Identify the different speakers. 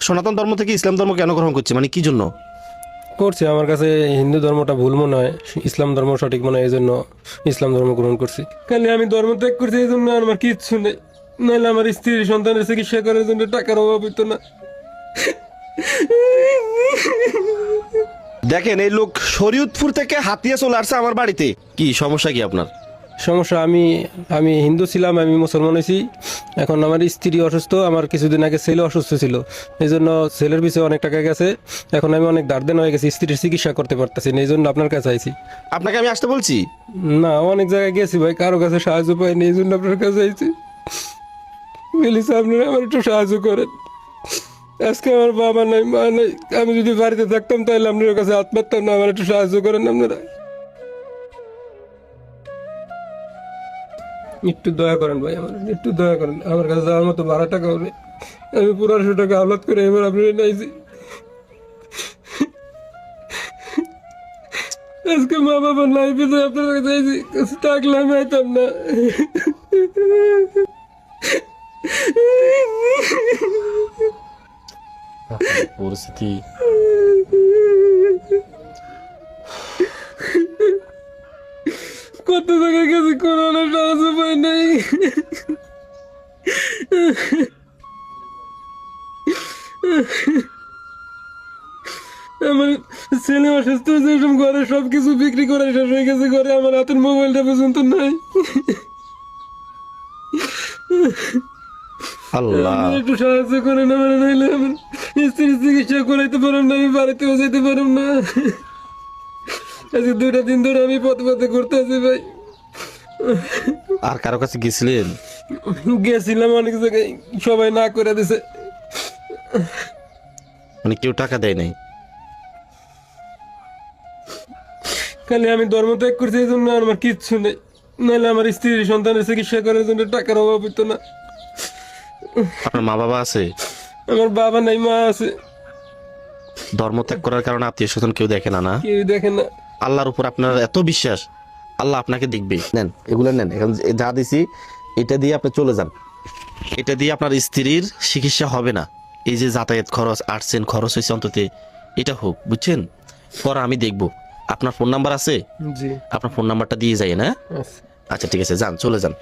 Speaker 1: সনাতন ধর্ম থেকে ইসলাম ধর্ম কেন গ্রহণ করছে, মানে কি জন্য?
Speaker 2: করছি, আমার কাছে হিন্দু ধর্মটা ভুল মনে হয়, ইসলাম ধর্ম সঠিক মনে হয়, এই জন্য ইসলাম ধর্ম গ্রহণ করছি। খালি আমি ধর্ম ত্যাগ করছি এই জন্য আমার কিচ্ছু নেই, নাহলে আমার স্ত্রীর সন্তানের চিকিৎসা করার জন্য টাকার অভাব হইতো না।
Speaker 1: দেখেন এই লোক শরীয়তপুর থেকে হাতিয়া চলে আসছে আমার বাড়িতে, কি সমস্যা কি আপনার?
Speaker 2: সমস্যা, আমি আমি হিন্দু ছিলাম, আমি মুসলমান হয়েছি। এখন আমার স্ত্রী অসুস্থ, আমার কিছুদিন আগে ছেলে অসুস্থ ছিল, এই জন্য ছেলের পিছিয়ে অনেক টাকা গেছে। এখন আমি অনেক দাঁড় হয়ে গেছি, স্ত্রীর চিকিৎসা করতে পারতেছি না, এই জন্য আপনার কাছে আইছি।
Speaker 1: আপনাকে আমি আসতে বলছি?
Speaker 2: না, অনেক জায়গায় গেছি ভাই, কারো কাছে সাহায্য পাইনি, এই জন্য আপনার কাছে আইছি। বলিস আপনারা আমার একটু সাহায্য করেন। আজকে আমার বাবা নাই, মা নাই, আমি যদি বাড়িতে থাকতাম তাহলে আপনার কাছে হাত পাততাম না। আমার একটু সাহায্য করেন আপনারা, একটু দয়া করেন ভাই, আমার একটু দয়া করেন। আমার কাছে যাওয়ার মতো 12 টাকা হবে, আমি 1500 টাকা আওলাদ করে এবার আপনার নাইছি। আজকে মা বাবা নাই, পেতে আপনার কাছে আইছি, থাকলে আমি আইতাম না।
Speaker 1: পরিস্থিতি
Speaker 2: কত জায়গায় গেছি, কোনো সাহায্য পাই নাই। আমার ছেলে অসুস্থ হয়েছে, এসব ঘরে সবকিছু বিক্রি করে শেষ হয়ে গেছে, ঘরে আমার হাতের মোবাইলটা পর্যন্ত নাই।
Speaker 1: আল্লাহ,
Speaker 2: আপনারা একটু সাহায্য করেন আমার, নাইলে আমার স্ত্রীর চিকিৎসা করাইতে পারেন না, আমি বাড়িতেও যেতে পারব না। আজকে 2টা দিন ধরে আমি পথে পথে ঘুরতে আছি ভাই।
Speaker 1: আর কারো কাছে গেছিলেন?
Speaker 2: গেছিলাম অনেক জায়গায়, সবাই না করে দিছে।
Speaker 1: মানে কেউ টাকা দেয় নাই?
Speaker 2: খালি আমি ধর্ম ত্যাগ করছি এই জন্য আমার কিচ্ছু নেই, নাহলে আমার স্ত্রীর সন্তানের চিকিৎসা করার জন্য টাকার অভাব হইতো না।
Speaker 1: আপনার মা বাবা আছে?
Speaker 2: আমার বাবা নাই, মা আছে।
Speaker 1: ধর্ম ত্যাগ করার কারণে আত্মীয় স্বজন কেউ দেখে না? না,
Speaker 2: কেউ দেখে না।
Speaker 1: আল্লাহর উপর আপনার এত বিশ্বাস, আল্লাহ আপনাকে দেখবে। নেন এগুলো নেন, এখন যা দিছি এটা দিয়ে আপনি চলে যান। এটা দিয়ে আপনার স্ত্রীর চিকিৎসা হবে না, এই যে যাতায়াত খরচ, আসছেন খরচ হয়েছে, অন্তত এটা হোক, বুঝছেন? পরে আমি দেখব। আপনার ফোন নাম্বার আছে?
Speaker 2: জি
Speaker 1: আপনার ফোন নাম্বারটা দিয়ে যাই না?
Speaker 2: আছে।
Speaker 1: আচ্ছা ঠিক আছে, যান, চলে যান।